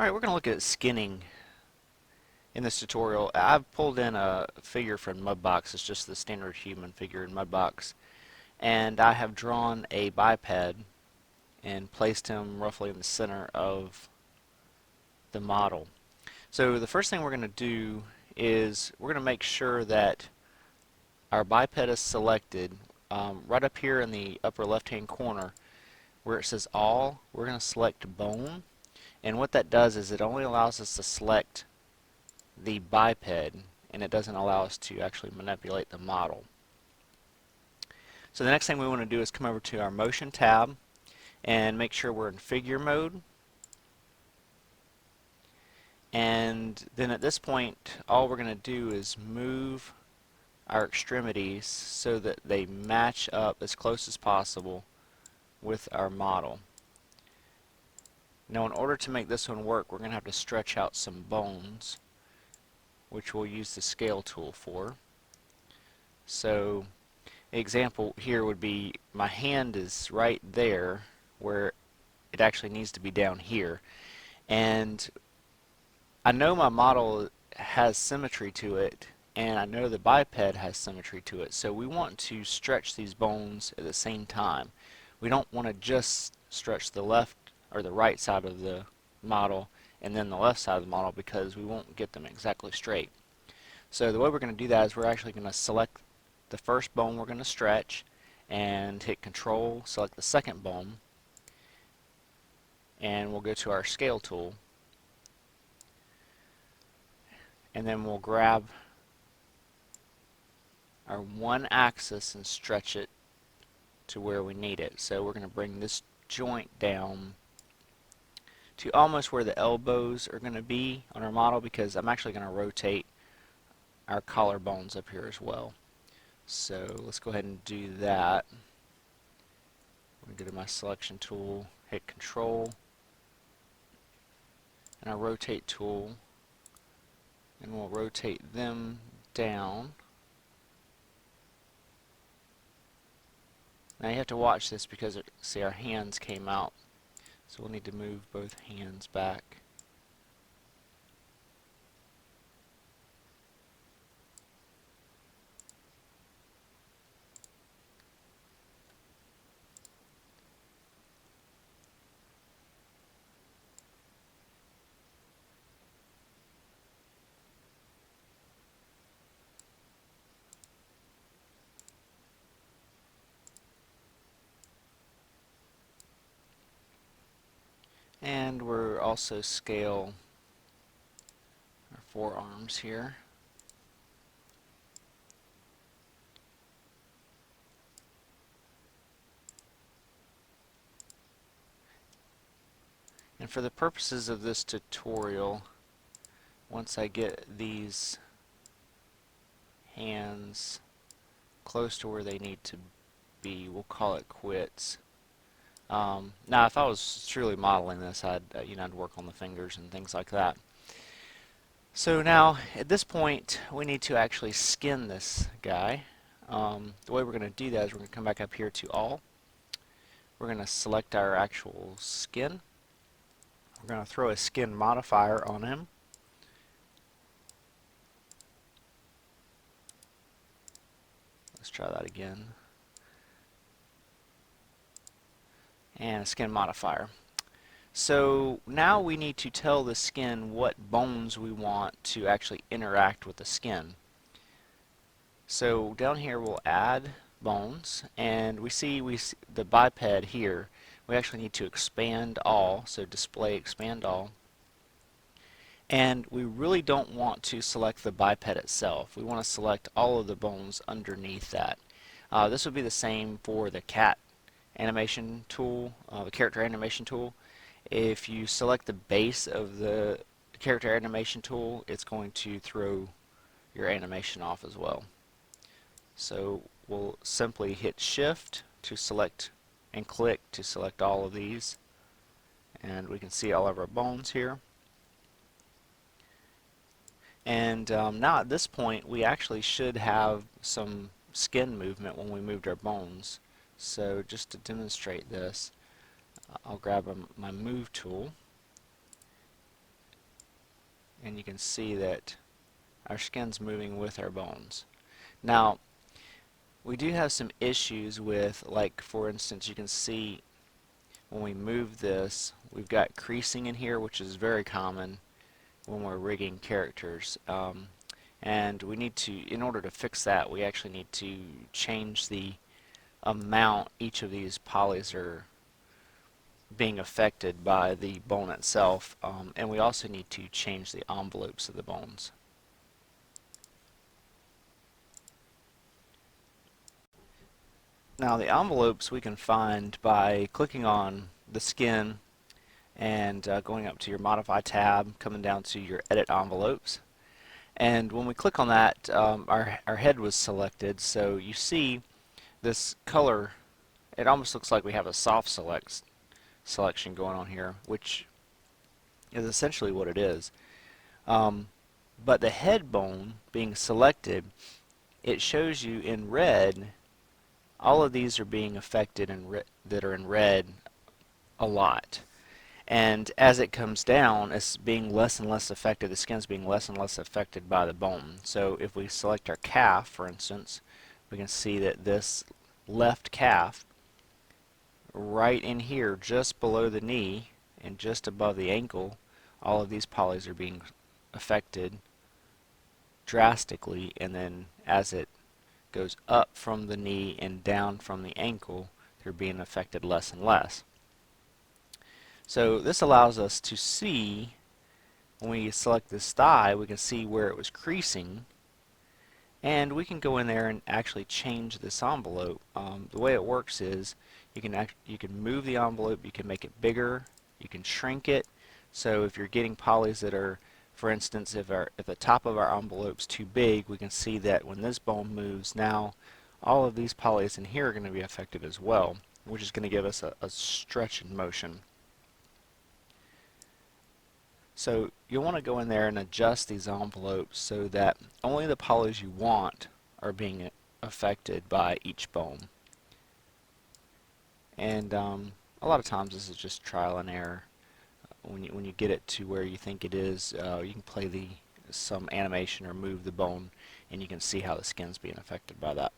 Alright, we're going to look at skinning in this tutorial. I've pulled in a figure from Mudbox. It's just the standard human figure in Mudbox. And I have drawn a biped and placed him roughly in the center of the model. So the first thing we're going to do is we're going to make sure that our biped is selected. Right up here in the upper left hand corner where it says all, we're going to select bone. And what that does is it only allows us to select the biped, and it doesn't allow us to actually manipulate the model. So the next thing we want to do is come over to our motion tab and make sure we're in figure mode. And then at this point all we're going to do is move our extremities so that they match up as close as possible with our model. Now in order to make this one work, we're going to have to stretch out some bones, which we'll use the scale tool for. So the example here would be my hand is right there where it actually needs to be down here, and I know my model has symmetry to it, and I know the biped has symmetry to it, so we want to stretch these bones at the same time. We don't want to just stretch the left or the right side of the model and then the left side of the model, because we won't get them exactly straight. So the way we're going to do that is we're actually going to select the first bone we're going to stretch and hit Control, select the second bone, and we'll go to our scale tool, and then we'll grab our one axis and stretch it to where we need it. So we're going to bring this joint down to almost where the elbows are going to be on our model, because I'm actually going to rotate our collarbones up here as well. So let's go ahead and do that. I'm going to go to my selection tool, hit Control, and our rotate tool, and we'll rotate them down. Now you have to watch this because see, our hands came out, so we'll need to move both hands back. And we're also scale our forearms here. And for the purposes of this tutorial, once I get these hands close to where they need to be, we'll call it quits. Now if I was truly modeling this, I'd work on the fingers and things like that. So now at this point we need to actually skin this guy. The way we're going to do that is we're going to come back up here to all. We're going to select our actual skin. We're going to throw a skin modifier on him. Let's try that again. And a skin modifier. So now we need to tell the skin what bones we want to actually interact with the skin. So down here we'll add bones, and we see the biped here. We actually need to expand all, so display expand all. And we really don't want to select the biped itself. We want to select all of the bones underneath that. This would be the same for the cat animation tool, the character animation tool. If you select the base of the character animation tool, it's going to throw your animation off as well. So we'll simply hit Shift to select and click to select all of these, and we can see all of our bones here. And now at this point we actually should have some skin movement when we moved our bones. So just to demonstrate this, I'll grab my move tool, and you can see that our skin's moving with our bones. Now, we do have some issues with, like, for instance, you can see when we move this, we've got creasing in here, which is very common when we're rigging characters. And we need to, in order to fix that, we actually need to change the amount each of these polys are being affected by the bone itself, and we also need to change the envelopes of the bones. Now the envelopes we can find by clicking on the skin and going up to your Modify tab, coming down to your Edit Envelopes. And when we click on that, our head was selected, so you see this color. It almost looks like we have a soft selection going on here, which is essentially what it is. But the head bone being selected, it shows you in red, all of these are being affected that are in red a lot. And as it comes down, it's being less and less affected. The skin's being less and less affected by the bone. So if we select our calf, for instance, we can see that this left calf, right in here, just below the knee and just above the ankle, all of these polys are being affected drastically, and then as it goes up from the knee and down from the ankle, they're being affected less and less. So this allows us to see, when we select this thigh, we can see where it was creasing, and we can go in there and actually change this envelope. The way it works is you can move the envelope, you can make it bigger, you can shrink it. So if you're getting polys that are, for instance, if the top of our envelope's too big, we can see that when this bone moves, now all of these polys in here are going to be affected as well, which is going to give us a stretch in motion. So you'll want to go in there and adjust these envelopes so that only the polys you want are being affected by each bone. And a lot of times this is just trial and error. When you get it to where you think it is, you can play some animation or move the bone, and you can see how the skin's being affected by that.